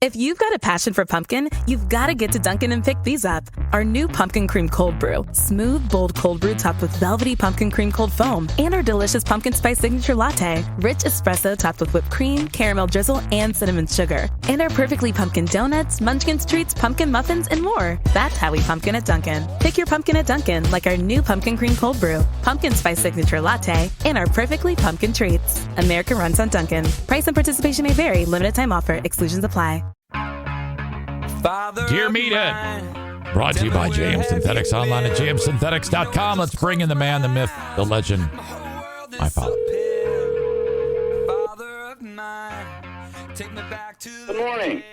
If you've got a passion for pumpkin, you've got to get to Dunkin' and pick these up. Our new Pumpkin Cream Cold Brew. Smooth, bold cold brew topped with velvety pumpkin cream cold foam. And our delicious pumpkin spice signature latte. Rich espresso topped with whipped cream, caramel drizzle, and cinnamon sugar. And our perfectly pumpkin donuts, munchkins treats, pumpkin muffins, and more. That's how we pumpkin at Dunkin'. Pick your pumpkin at Dunkin', like our new Pumpkin Cream Cold Brew, pumpkin spice signature latte, and our perfectly pumpkin treats. America runs on Dunkin'. Price and participation may vary. Limited time offer. Exclusions apply. Dear Meathead, brought to you by JM Synthetics, online at jmsynthetics.com. Let's bring in the man, the myth, the legend, my father. Good morning.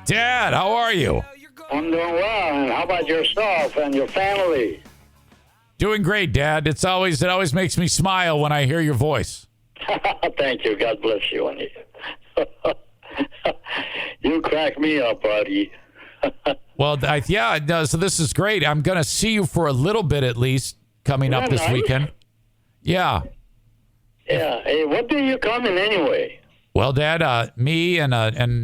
Dad, how are you? I'm doing well, and how about yourself and your family? Doing great, Dad. It always makes me smile when I hear your voice. Thank you. God bless you. You crack me up, buddy. Well, so this is great. I'm going to see you for a little bit at least coming up this weekend. Yeah. Yeah. Hey, what day you coming anyway? Well, Dad, me and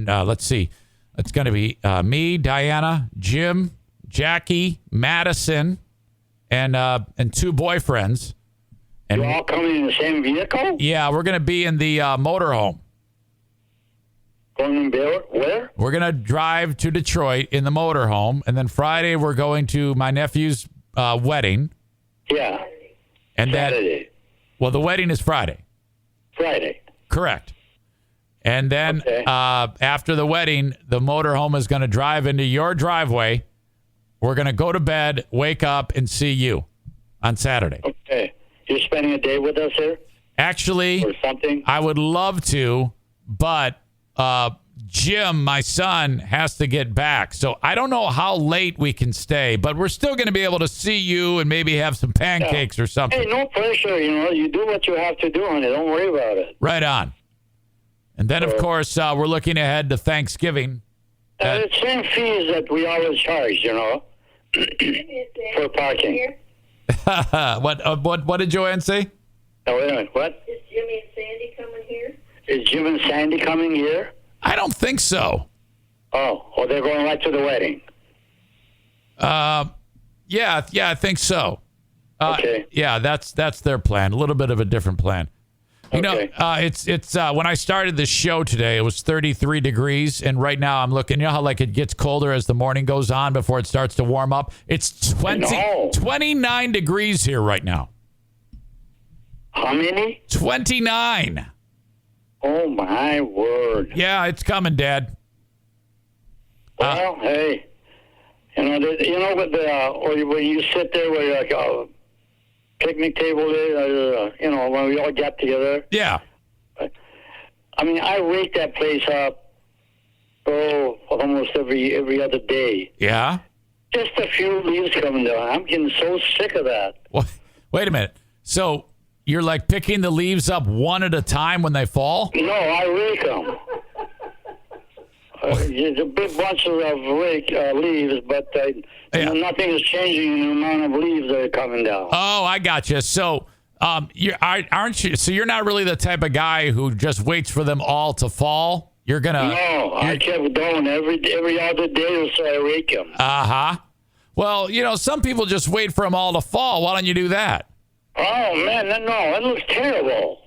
let's see. It's going to be me, Diana, Jim, Jackie, Madison, and two boyfriends. And you all coming in the same vehicle? Yeah, we're going to be in the motorhome. Going where? We're going to drive to Detroit in the motorhome, and then Friday we're going to my nephew's wedding. Yeah. And Saturday. Well, the wedding is Friday. Friday. Correct. And then after the wedding, the motorhome is going to drive into your driveway. We're going to go to bed, wake up, and see you on Saturday. Okay. You're spending a day with us here? Actually, or something? I would love to, but Jim, my son, has to get back. So I don't know how late we can stay, but we're still going to be able to see you and maybe have some pancakes or something. Hey, no pressure. You do what you have to do, honey. Don't worry about it. Right on. And then, of course, we're looking ahead to Thanksgiving. The same fees that we always charge, for parking. What did Joanne say? Oh, wait a minute. What? Is Jimmy and Sandy coming here? Is Jim and Sandy coming here? I don't think so. Oh, they're going right to the wedding. Yeah, I think so. Okay. Yeah, that's their plan. A little bit of a different plan. You know, it's when I started the show today, it was 33 degrees, and right now I'm looking. You know how like it gets colder as the morning goes on before it starts to warm up? It's 29 degrees here right now. How many? 29. Oh my word! Yeah, it's coming, Dad. Well, hey, when you sit there with like a picnic table there, when we all get together. Yeah. I mean, I rake that place up. Almost every other day. Yeah. Just a few leaves coming down. I'm getting so sick of that. Well, wait a minute. So you're like picking the leaves up one at a time when they fall? No, I rake them. It's a big bunch of leaves, but nothing is changing in the amount of leaves that are coming down. Oh, I got you. So, aren't you? So you're not really the type of guy who just waits for them all to fall. You're gonna. No, I kept going every other day or so. I rake them. Well, some people just wait for them all to fall. Why don't you do that? Oh man, that looks terrible.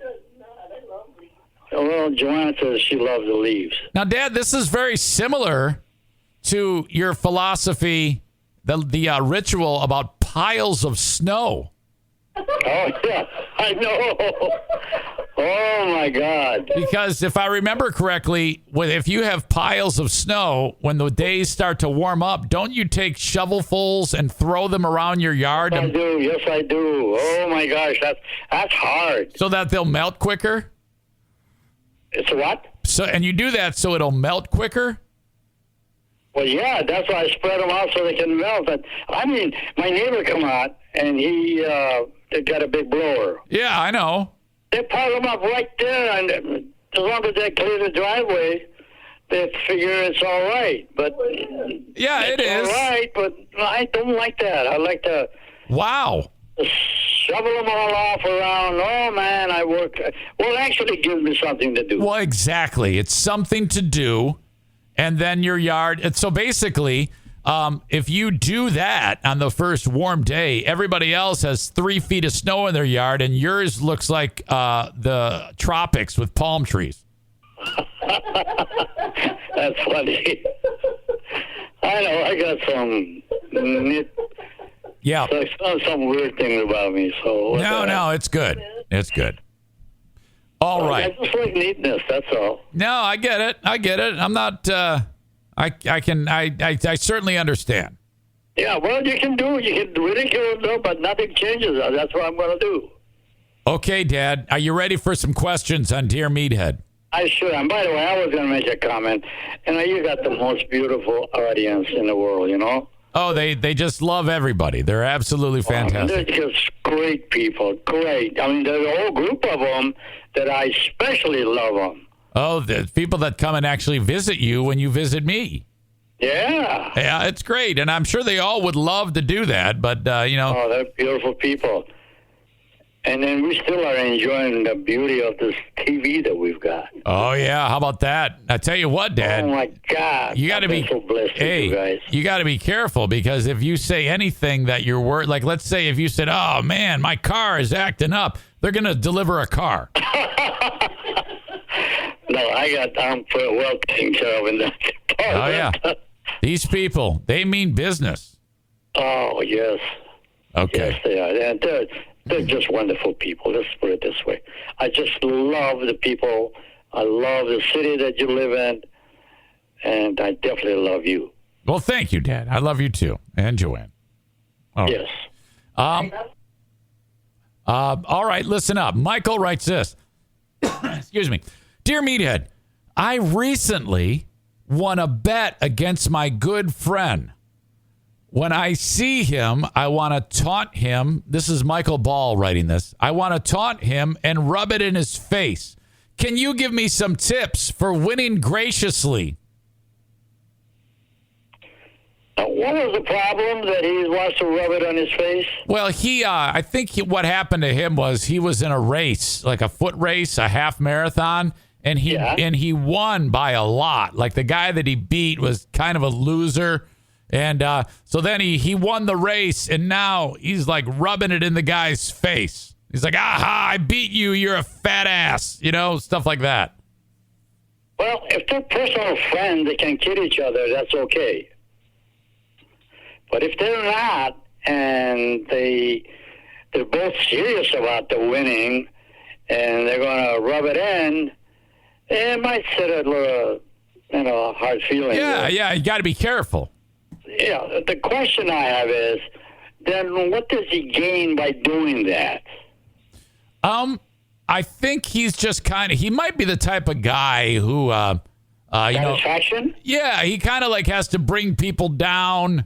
Well, Joanna says she loves the leaves. Now, Dad, this is very similar to your philosophy, the ritual about piles of snow. Oh, yeah, I know. Oh, my God. Because if I remember correctly, if you have piles of snow, when the days start to warm up, don't you take shovelfuls and throw them around your yard? I do. Yes, I do. Oh, my gosh, that's hard. So that they'll melt quicker? It's what? And you do that so it'll melt quicker? Well, yeah, that's why I spread them out so they can melt. I mean, my neighbor come out, and he got a big blower. Yeah, I know. They pile them up right there, and as long as they clear the driveway, they figure it's all right. But yeah, it is all right, but I don't like that. I like to shovel them all off around. Oh, man, I work. Well, actually, it gives me something to do. Well, exactly. It's something to do. and then your yard. And so basically, if you do that on the first warm day, everybody else has 3 feet of snow in their yard, and yours looks like the tropics with palm trees. That's funny. I know. I got some. Yeah. So some weird things about me. So no, it's good. It's good. All right. I just like neatness. That's all. No, I get it. I'm not. I certainly understand. Yeah. Well, you can ridicule it, but nothing changes. That's what I'm going to do. Okay, Dad. Are you ready for some questions on Dear Meathead? I should. And by the way, I was going to make a comment. And you got the most beautiful audience in the world, you know? Oh, they just love everybody. They're absolutely fantastic. They're just great people. Great. I mean, there's a whole group of them that I especially love them. Oh, the people that come and actually visit you when you visit me. Yeah. Yeah, it's great. And I'm sure they all would love to do that. But, Oh, they're beautiful people. And then we still are enjoying the beauty of this TV that we've got. Oh, yeah. How about that? I tell you what, Dad. Oh, my God. You got to be so blessed with you guys. You got to be careful, because if you say anything that you're worth, like, let's say if you said, oh, man, my car is acting up, they're going to deliver a car. No, I'm well taken care of in that. Oh, yeah. These people, they mean business. Oh, yes. Okay. Yes, they are. And they're just wonderful people. Let's put it this way. I just love the people. I love the city that you live in. And I definitely love you. Well, thank you, Dad. I love you, too. And Joanne. Oh. Yes. All right, listen up. Michael writes this. Excuse me. Dear Meathead, I recently won a bet against my good friend. When I see him, I want to taunt him. This is Michael Ball writing this. I want to taunt him and rub it in his face. Can you give me some tips for winning graciously? What was the problem that he wants to rub it on his face? Well, I think what happened to him was he was in a race, like a foot race, a half marathon, and he won by a lot. Like the guy that he beat was kind of a loser. And so then he won the race, and now he's like rubbing it in the guy's face. He's like, aha, I beat you. You're a fat ass, stuff like that. Well, if they're personal friends, they can kid each other. That's okay. But if they're not, and they're both serious about the winning, and they're going to rub it in, it might set a little, hard feeling. Yeah, you got to be careful. Yeah, the question I have is, then what does he gain by doing that? I think he's just he might be the type of guy who, satisfaction? Yeah, he kind of like has to bring people down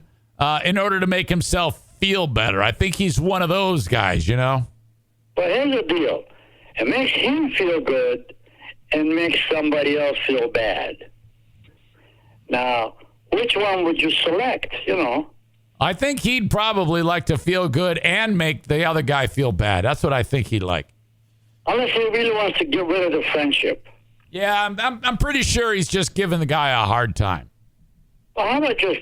in order to make himself feel better. I think he's one of those guys, But here's the deal. It makes him feel good and makes somebody else feel bad. Now, which one would you select, I think he'd probably like to feel good and make the other guy feel bad. That's what I think he'd like. Unless he really wants to get rid of the friendship. Yeah, I'm pretty sure he's just giving the guy a hard time. Well, how about just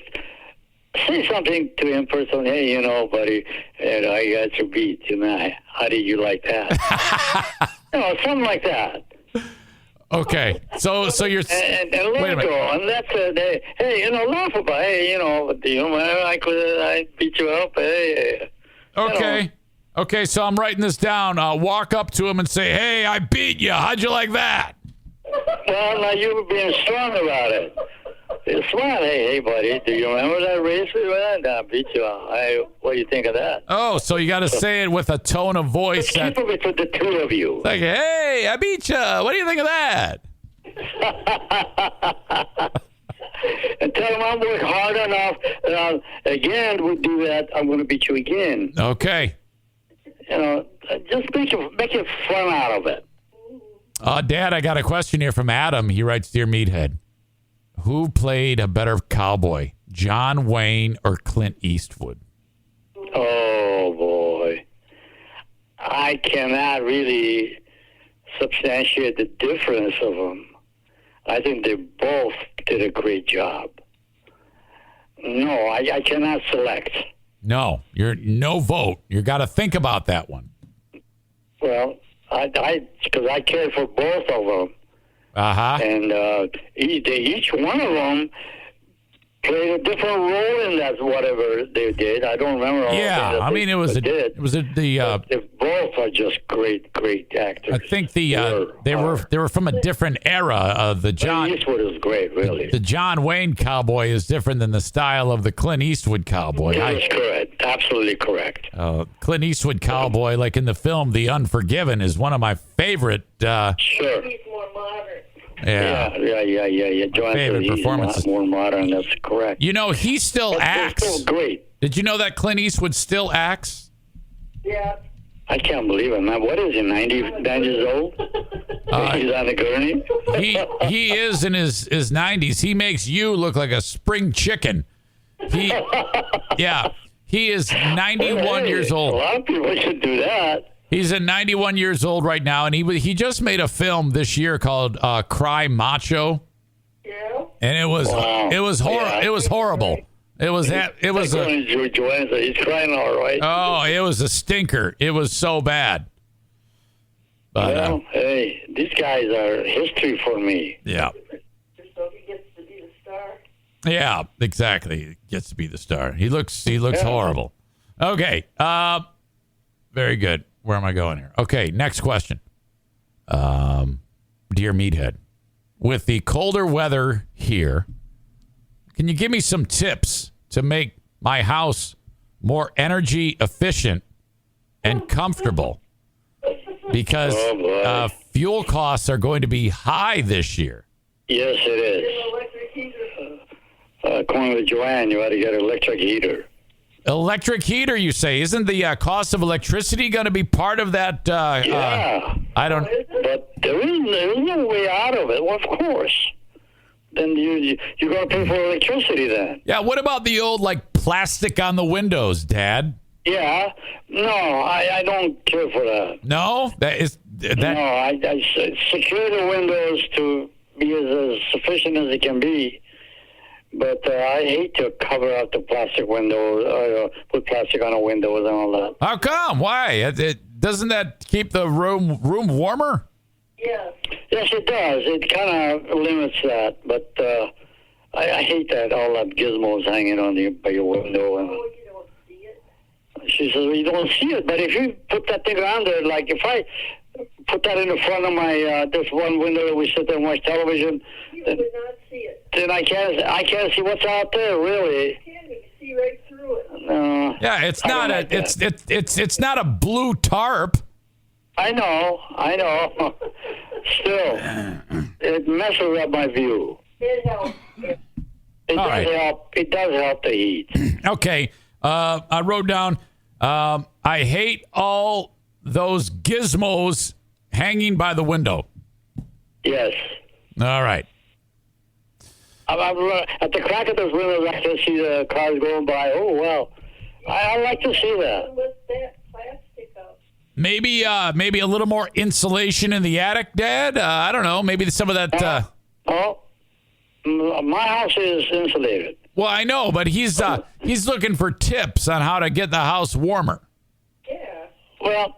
say something to him personally? Hey, buddy, I got your beat tonight. How did you like that? Something like that. Okay, so you're and let it go, and that's it. Hey, laugh about. Hey, I beat you up. Hey. Okay. So I'm writing this down. Walk up to him and say, "Hey, I beat you. How'd you like that?" Well, now you were being strong about it. It's smart. Hey, buddy, do you remember that race we went? I beat you. What do you think of that? Oh, so you got to say it with a tone of voice. Keep it with the two of you. Like, hey, I beat you. What do you think of that? And tell him I'll work hard enough. Again, we'll do that. I'm going to beat you again. Okay. Just make it fun out of it. Dad, I got a question here from Adam. He writes, Dear Meathead, who played a better cowboy, John Wayne or Clint Eastwood? Oh, boy. I cannot really substantiate the difference of them. I think they're both did a great job. No, I cannot select. No, you're no vote. You got to think about that one. Well, because I cared for both of them. Uh-huh. And each one of them played a different role in that, whatever they did. I don't remember all Yeah, I mean, they both are just great actors. I think they were from a different era. The John Eastwood is great, really. The John Wayne cowboy is different than the style of the Clint Eastwood cowboy. That is correct. Absolutely correct. Clint Eastwood cowboy, like in the film The Unforgiven, is one of my favorite. Sure. He's more modern. Yeah. Favorite performances. More modern. That's correct. You know, he still acts. Still great. Did you know that Clint Eastwood still acts? Yeah. I can't believe it, man. What is he, 90 years old? He's on the gurney? He is in his 90s. He makes you look like a spring chicken. He is 91 years old. A lot of people should do that. He's at 91 years old right now, and he just made a film this year called Cry Macho. Yeah. And it was horrible. He's crying all right. Oh, it was a stinker. It was so bad. But, hey, these guys are history for me. Yeah. So he gets to be the star. Yeah, exactly. He gets to be the star. He looks horrible. Okay. Very good. Where am I going here? Okay, next question. Dear Meathead, with the colder weather here, can you give me some tips to make my house more energy efficient and comfortable? Because fuel costs are going to be high this year. Yes, it is. Electric heater. According to Joanne, you ought to get an electric heater. Electric heater, you say? Isn't the cost of electricity going to be part of that? Yeah. I don't. But there is no way out of it. Well, of course. Then you're going to pay for electricity then. Yeah. What about the old plastic on the windows, Dad? Yeah. No, I don't care for that. No, No, I secure the windows to be as sufficient as it can be. But I hate to cover up the plastic windows, put plastic on the windows and all that. How come? Why? Doesn't that keep the room warmer? Yeah. Yes, it does. It kind of limits that. But I hate that, all that gizmos hanging on by your window. And You don't see it. she says, well, you don't see it. But if you put that thing on there, like if I put that in the front of my this one window that we sit there and watch television, You would not see it. then I can't see what's out there, really. You can see right through it. No. Yeah, it's not it's not a blue tarp. I know. Still, it messes up my view. It helps. It All does right. help. It does help the heat. Okay. I wrote down. I hate all those gizmos hanging by the window. Yes. All right. I'm at the crack of those windows, I can see the cars going by. Oh, well. I like to see that. Lift that plastic up. Maybe a little more insulation in the attic, Dad. I don't know. Maybe some of that. My house is insulated. Well, I know, but he's looking for tips on how to get the house warmer. Yeah. Well,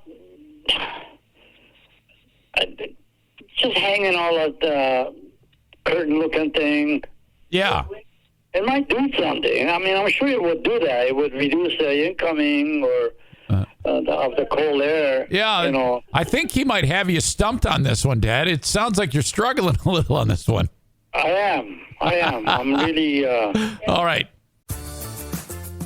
just hanging all that curtain-looking thing. Yeah. It might do something. I mean, I'm sure it would do that. It would reduce the incoming or of the cold air. Yeah. You know. I think he might have you stumped on this one, Dad. It sounds like you're struggling a little on this one. I am. I'm really. All right.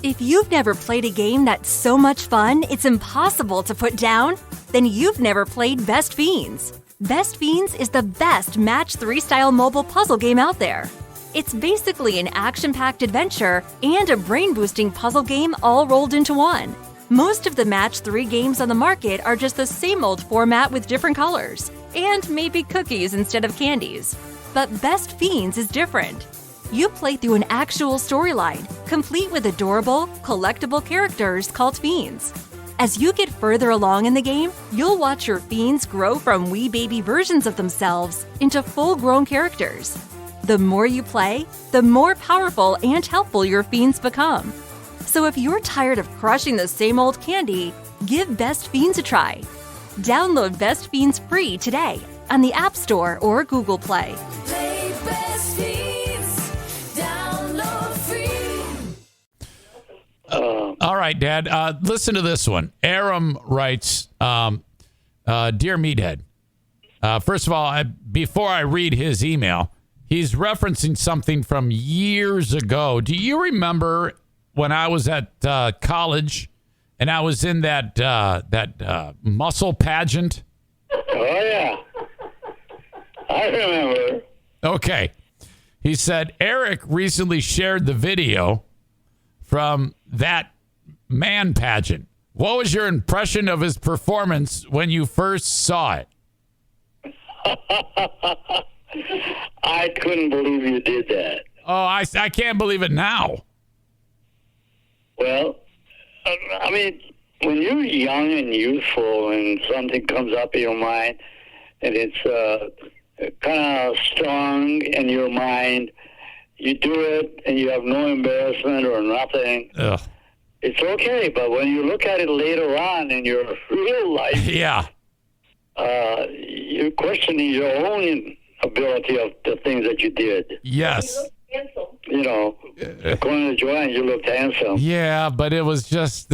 If you've never played a game that's so much fun, it's impossible to put down, then you've never played Best Fiends. Best Fiends is the best Match 3 style mobile puzzle game out there. It's basically an action-packed adventure and a brain-boosting puzzle game all rolled into one. Most of the Match 3 games on the market are just the same old format with different colors, and maybe cookies instead of candies. But Best Fiends is different. You play through an actual storyline, complete with adorable, collectible characters called Fiends. As you get further along in the game, you'll watch your Fiends grow from wee baby versions of themselves into full-grown characters. The more you play, the more powerful and helpful your fiends become. So if you're tired of crushing the same old candy, give Best Fiends a try. Download Best Fiends free today on the App Store or Google Play. Play Best Fiends. Download free. All right, Dad. Listen to this one. Aram writes, Dear Meathead, first of all, before I read his email, he's referencing something from years ago. Do you remember when I was at college and I was in that muscle pageant? Oh, yeah. I remember. Okay. He said, Eric recently shared the video from that man pageant. What was your impression of his performance when you first saw it? I couldn't believe you did that. Oh, I can't believe it now. Well, I mean, when you're young and youthful and something comes up in your mind and it's kind of strong in your mind, you do it and you have no embarrassment or nothing. Ugh. It's okay, but when you look at it later on in your real life, Yeah. you're questioning your own ability of the things that you did. Yes. Handsome. You know, according to Joanne, you looked handsome. Yeah, but there was just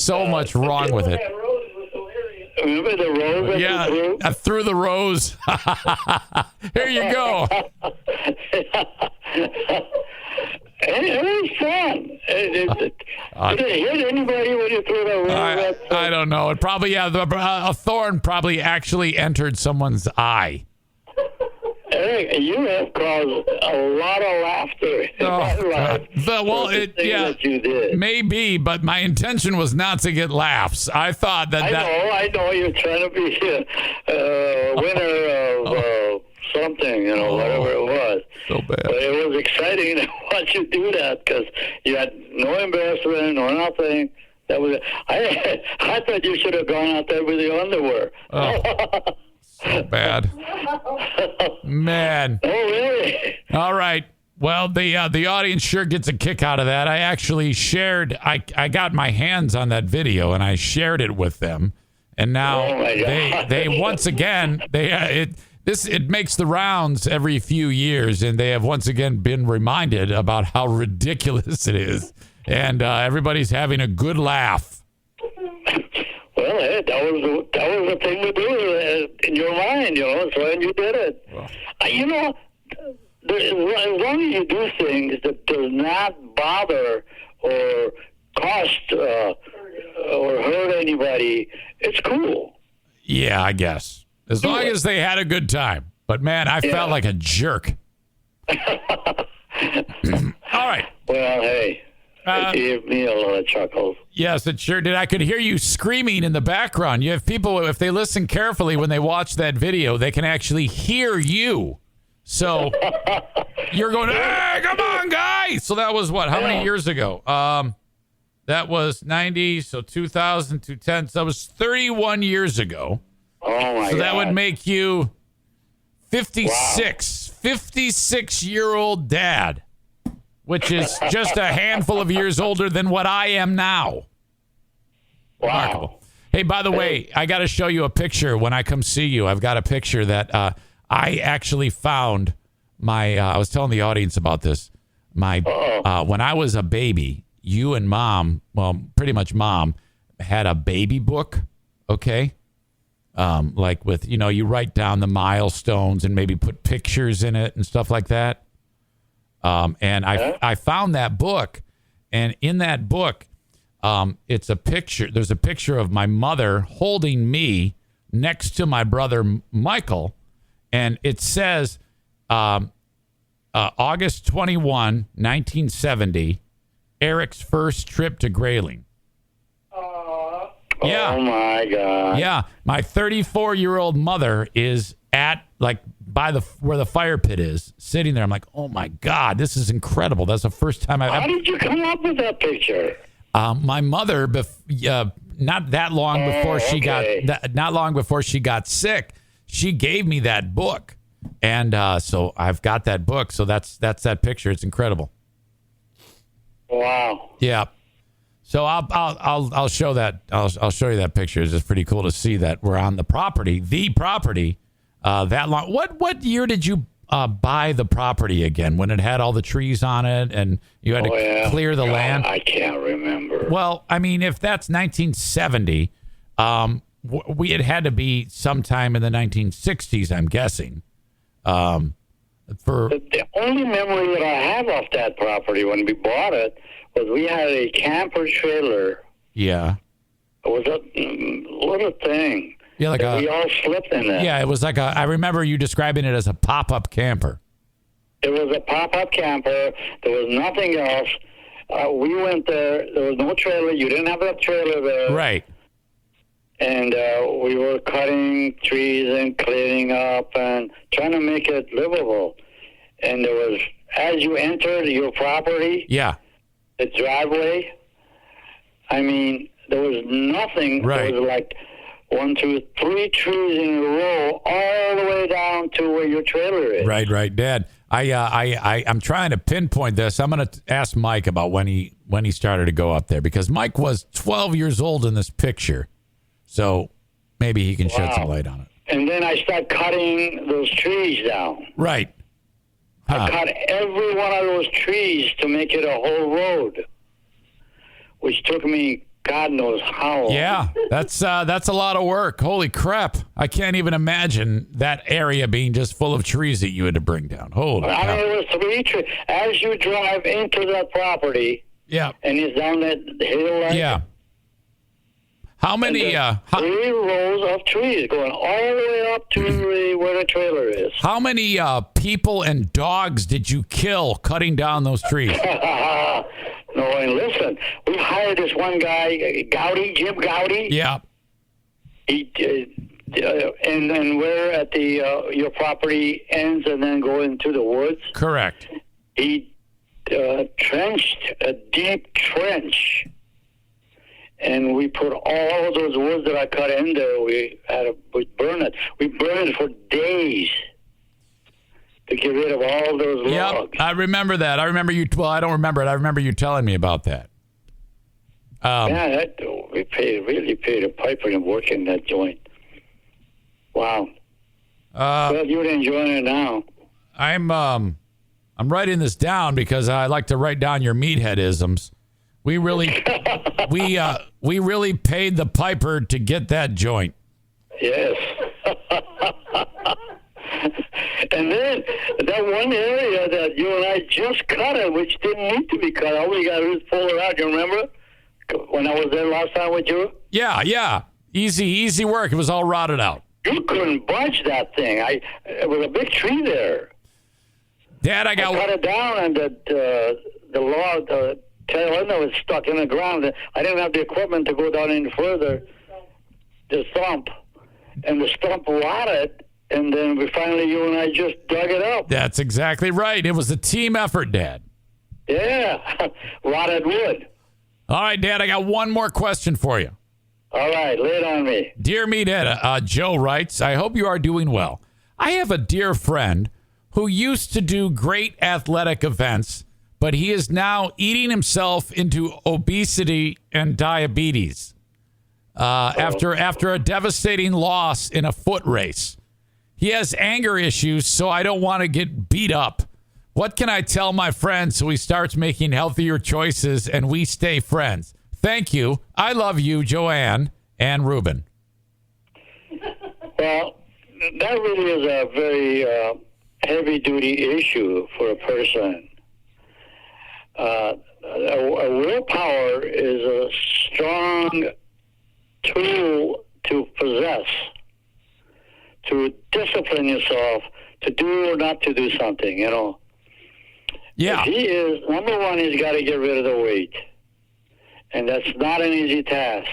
so much wrong with it. That rose was hilarious. Remember the rose that you Yeah, threw? I threw the rose. Here you go. It was fun. Did it hit anybody when you threw the rose? I don't know. It probably, a thorn probably actually entered someone's eye. Eric, you have caused a lot of laughter. Is that right? Well, For the thing that you did. maybe, but my intention was not to get laughs. I thought that. I know. You're trying to be a winner of something, whatever it was. So bad. But it was exciting to watch you do that because you had no embarrassment or nothing. That was. I thought you should have gone out there with your underwear. Oh, so bad. Man. Oh, really? All right. Well, the audience sure gets a kick out of that. I actually shared. I got my hands on that video and I shared it with them, and now Oh, my God. they once again it makes the rounds every few years, and they have once again been reminded about how ridiculous it is, and everybody's having a good laugh. Well, hey, that was the thing to do in your mind, so and you did it. Well. As long as you do things that does not bother or cost or hurt anybody, it's cool. Yeah, I guess. As long as they had a good time. But, man, I felt like a jerk. All right. Well, hey, it gave me a lot of chuckles. Yes, it sure did. I could hear you screaming in the background. You have people, if they listen carefully when they watch that video, they can actually hear you. So you're going, hey, come on, guys. So that was what? How many years ago? That was 90, so 2000, 2010. So that was 31 years ago. Oh, my So God. that would make you 56. 56-year-old dad, which is just a handful of years older than what I am now. Remarkable. Hey, by the way, I got to show you a picture when I come see you. I've got a picture that I actually found I was telling the audience about this. When I was a baby, you and Mom, well, pretty much Mom, had a baby book, okay? Like with, you write down the milestones and maybe put pictures in it and stuff like that. And I found that book, and in that book, it's a picture. There's a picture of my mother holding me next to my brother Michael, and it says August 21, 1970, Eric's first trip to Grayling. Yeah. Oh, my God. Yeah, my 34-year-old mother is at by where the fire pit is, sitting there. I'm like, oh my God, this is incredible. That's the first time How did you come up with that picture? My mother, not that long before she okay. not long before she got sick, she gave me that book, And so I've got that book. So that's that picture. It's incredible. Wow. Yeah. So I'll show that. I'll show you that picture. It's just pretty cool to see that we're on the property, that long. What year did you buy the property again? When it had all the trees on it and you had to clear the land? I can't remember. Well, I mean, if that's 1970, it had to be sometime in the 1960s, I'm guessing. The only memory that I have of that property when we bought it was we had a camper trailer. Yeah. It was a little thing. Yeah, we all slept in it. Yeah, it was like I remember you describing it as a pop-up camper. It was a pop-up camper. There was nothing else. We went there. There was no trailer. You didn't have a trailer there. Right. And we were cutting trees and cleaning up and trying to make it livable. And there was, as you entered your property, the driveway, I mean, there was nothing. Right. There was like 1, 2, 3 trees in a row all the way down to where your trailer is. Right, Dad. I'm trying to pinpoint this. I'm going to ask Mike about when he started to go up there, because Mike was 12 years old in this picture. So maybe he can shed some light on it. And then I start cutting those trees down. Right. I cut every one of those trees to make it a whole road, which took me God knows how. Yeah, that's a lot of work. Holy crap. I can't even imagine that area being just full of trees that you had to bring down. Holy cow. I mean, it was 3 trees. As you drive into that property, and it's down that hill, how many? 3 rows of trees going all the way up to where the trailer is. How many people and dogs did you kill cutting down those trees? No, and listen, we hired this one guy, Jim Gowdy. Yeah. He and we're at the your property ends and then go into the woods. Correct. He trenched a deep trench, and we put all of those woods that I cut in there. We burn it. We burned it for days to get rid of all those logs. I remember that. I remember you. Well, I don't remember it. I remember you telling me about that. We really paid a piper to work in that joint. Wow. Well, you're enjoying it now. I'm writing this down because I like to write down your meathead-isms. We really, we really paid the piper to get that joint. Yes. And then that one area that you and I just cut it, which didn't need to be cut, all we got to do is pull it out. You remember when I was there last time with you? Yeah. Easy work. It was all rotted out. You couldn't budge that thing. It was a big tree there. Dad, I cut it down, and the log, the tail end was stuck in the ground. I didn't have the equipment to go down any further. The stump, and the stump rotted. And then you and I just dug it up. That's exactly right. It was a team effort, Dad. Yeah, rotted wood. All right, Dad, I got one more question for you. All right, lay it on me. Dear Meathead, Joe writes, I hope you are doing well. I have a dear friend who used to do great athletic events, but he is now eating himself into obesity and diabetes after a devastating loss in a foot race. He has anger issues, so I don't want to get beat up. What can I tell my friend so he starts making healthier choices and we stay friends? Thank you. I love you, Joanne and Ruben. Well, that really is a very heavy-duty issue for a person. A willpower is a strong tool to possess, to discipline yourself, to do or not to do something, you know. Yeah. He is, number one, he's got to get rid of the weight. And that's not an easy task.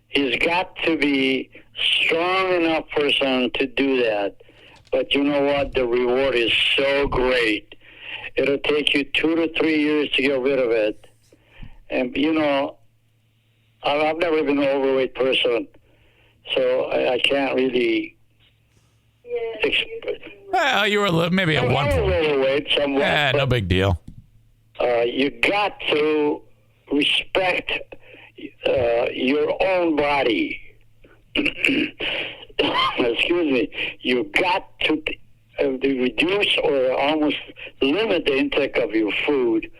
He's got to be strong enough person to do that. But you know what? The reward is so great. It'll take you 2 to 3 years to get rid of it. And, you know, I've never been an overweight person, so I can't really Well, you were maybe at I one was point. overweight somewhat. Yeah, no big deal. You got to respect your own body. Excuse me. You got to reduce or almost limit the intake of your food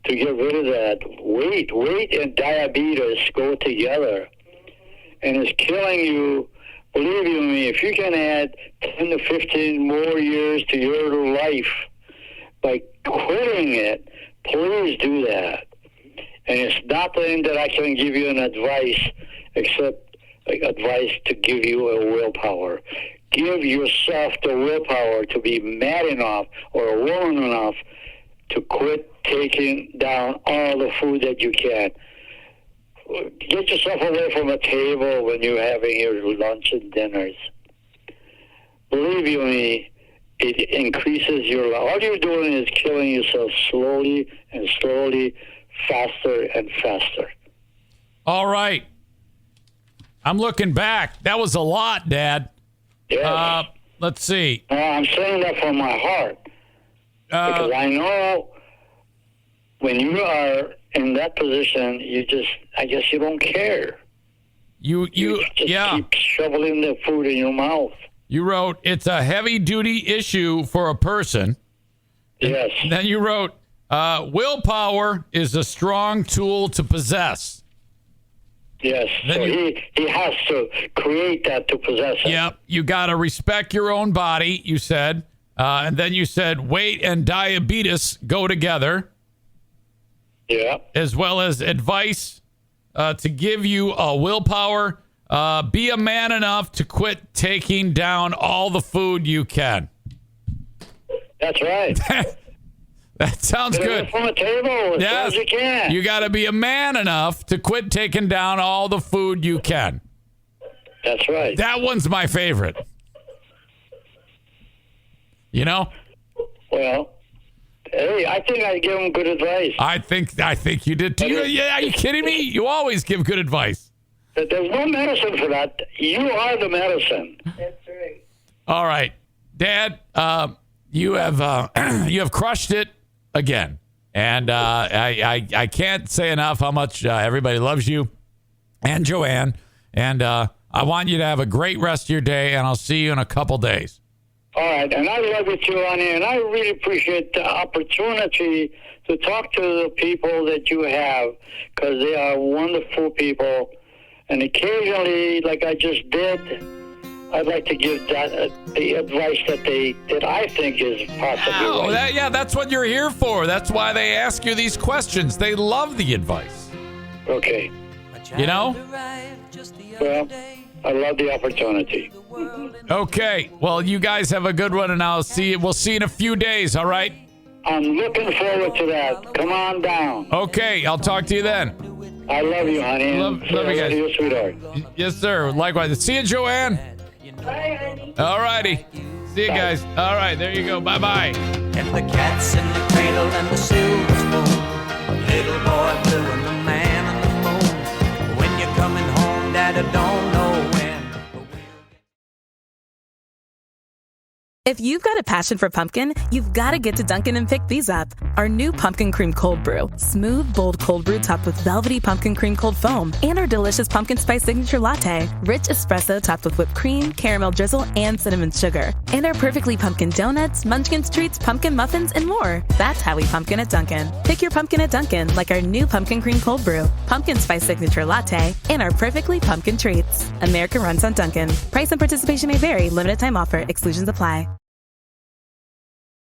to get rid of that weight. Weight and diabetes go together, and it's killing you. Believe you me, if you can add 10 to 15 more years to your life by quitting it, please do that. And it's nothing that I can give you an advice except advice to give you a willpower. Give yourself the willpower to be mad enough or a woman enough to quit taking down all the food that you can. Get yourself away from a table when you're having your lunch and dinners. Believe you me, it increases your life. All you're doing is killing yourself slowly and slowly, faster and faster. All right. I'm looking back. That was a lot, Dad. Yes. Let's see. I'm saying that from my heart. Because I know when you are in that position, I guess you don't care. You just yeah. keep shoveling the food in your mouth. You wrote, it's a heavy-duty issue for a person. Yes. And then you wrote, willpower is a strong tool to possess. Yes. Then So he has to create that to possess it. Yep. You got to respect your own body, you said. And then you said weight and diabetes go together. Yeah. As well as advice to give you a willpower. Be a man enough to quit taking down all the food you can. That's right. That sounds Get good. away from the table as far as you can. You got to be a man enough to quit taking down all the food you can. That's right. That one's my favorite. You know? Well, hey, I think I give him good advice. I think you did too. Yeah, are you kidding me? You always give good advice. There's no medicine for that. You are the medicine. That's right. All right, Dad, you have crushed it again, and I can't say enough how much everybody loves you and Joanne, and I want you to have a great rest of your day, and I'll see you in a couple days. All right, and I love it too, honey, and I really appreciate the opportunity to talk to the people that you have, because they are wonderful people, and occasionally, like I just did, I'd like to give that the advice that I think is possibly right. That's what you're here for. That's why they ask you these questions. They love the advice. Okay. You know? Well, I love the opportunity. Okay. Well, you guys have a good one, and we'll see you in a few days, all right? I'm looking forward to that. Come on down. Okay. I'll talk to you then. I love you, honey. Love you guys. You, sweetheart. Yes, sir. Likewise. See you, Joanne. Bye, honey. All righty. See you guys. All right. There you go. Bye-bye. And the cat's in the cradle and the silver spoon. Little boy blue and the man on the moon. When you're coming home, Dad, I don't know when. If you've got a passion for pumpkin, you've got to get to Dunkin' and pick these up. Our new pumpkin cream cold brew. Smooth, bold cold brew topped with velvety pumpkin cream cold foam. And our delicious pumpkin spice signature latte. Rich espresso topped with whipped cream, caramel drizzle, and cinnamon sugar. And our perfectly pumpkin donuts, munchkins treats, pumpkin muffins, and more. That's how we pumpkin at Dunkin'. Pick your pumpkin at Dunkin', like our new pumpkin cream cold brew, pumpkin spice signature latte, and our perfectly pumpkin treats. America runs on Dunkin'. Price and participation may vary. Limited time offer. Exclusions apply.